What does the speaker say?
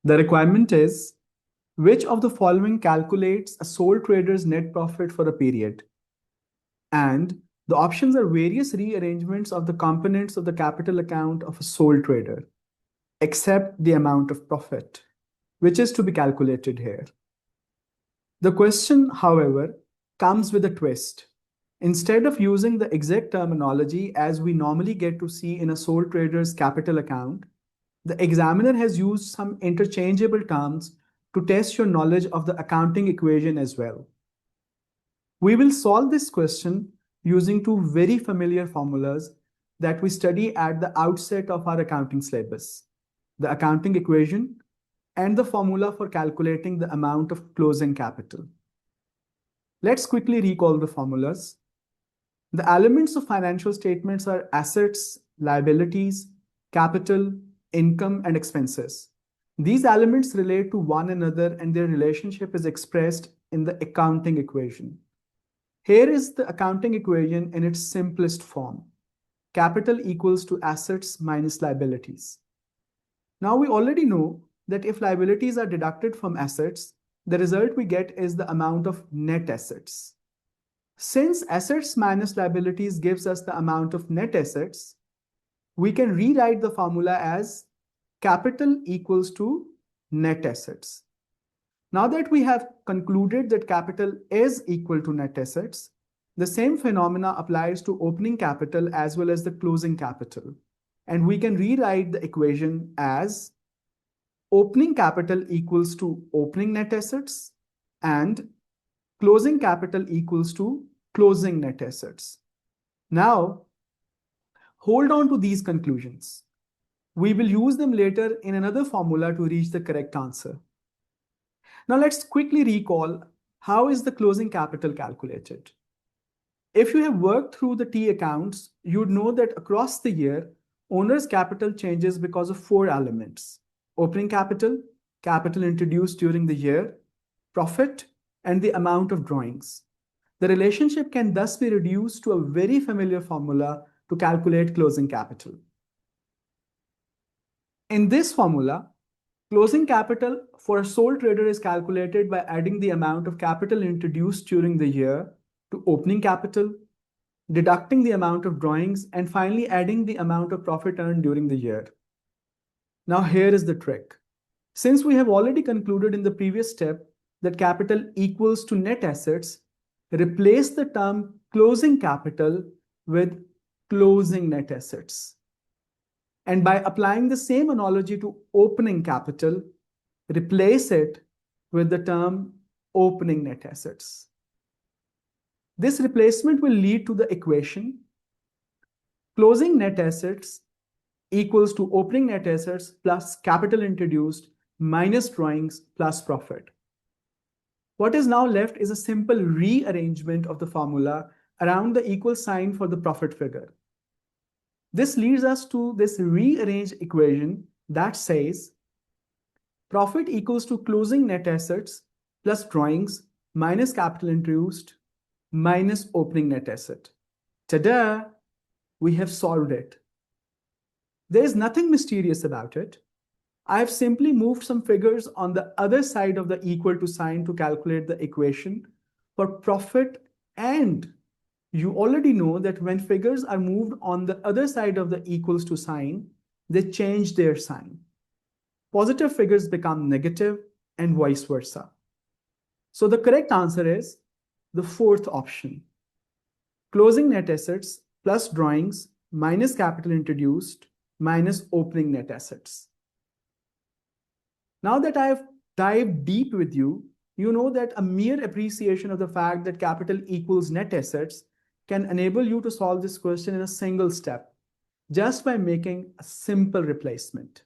The requirement is which of the following calculates a sole trader's net profit for a period? And the options are various rearrangements of the components of the capital account of a sole trader, except the amount of profit, which is to be calculated here. The question, however, comes with a twist. Instead of using the exact terminology as we normally get to see in a sole trader's capital account, the examiner has used some interchangeable terms to test your knowledge of the accounting equation as well. We will solve this question using two very familiar formulas that we study at the outset of our accounting syllabus: the accounting equation and the formula for calculating the amount of closing capital. Let's quickly recall the formulas. The elements of financial statements are assets, liabilities, capital, income, and expenses. These elements relate to one another and their relationship is expressed in the accounting equation. Here is the accounting equation in its simplest form. Capital equals to assets minus liabilities. Now we already know that if liabilities are deducted from assets, the result we get is the amount of net assets. Since assets minus liabilities gives us the amount of net assets, we can rewrite the formula as capital equals to net assets. Now that we have concluded that capital is equal to net assets, the same phenomena applies to opening capital as well as the closing capital. And we can rewrite the equation as opening capital equals to opening net assets and closing capital equals to closing net assets. Now, hold on to these conclusions. We will use them later in another formula to reach the correct answer. Now let's quickly recall how is the closing capital calculated. If you have worked through the T accounts, you'd know that across the year, owner's capital changes because of four elements: opening capital, capital introduced during the year, profit, and the amount of drawings. The relationship can thus be reduced to a very familiar formula to calculate closing capital. In this formula, closing capital for a sole trader is calculated by adding the amount of capital introduced during the year to opening capital, deducting the amount of drawings, and finally adding the amount of profit earned during the year. Now here is the trick. Since we have already concluded in the previous step that capital equals to net assets, replace the term closing capital with closing net assets. And by applying the same analogy to opening capital, replace it with the term opening net assets. This replacement will lead to the equation closing net assets equals to opening net assets plus capital introduced minus drawings plus profit. What is now left is a simple rearrangement of the formula around the equal sign for the profit figure. This leads us to this rearranged equation that says profit equals to closing net assets plus drawings minus capital introduced minus opening net asset. Ta-da! We have solved it. There is nothing mysterious about it. I have simply moved some figures on the other side of the equal to sign to calculate the equation for profit, and you already know that when figures are moved on the other side of the equals to sign, they change their sign. Positive figures become negative and vice versa. So the correct answer is the fourth option. Closing net assets plus drawings minus capital introduced minus opening net assets. Now that I have dived deep with you, you know that a mere appreciation of the fact that capital equals net assets can enable you to solve this question in a single step, just by making a simple replacement.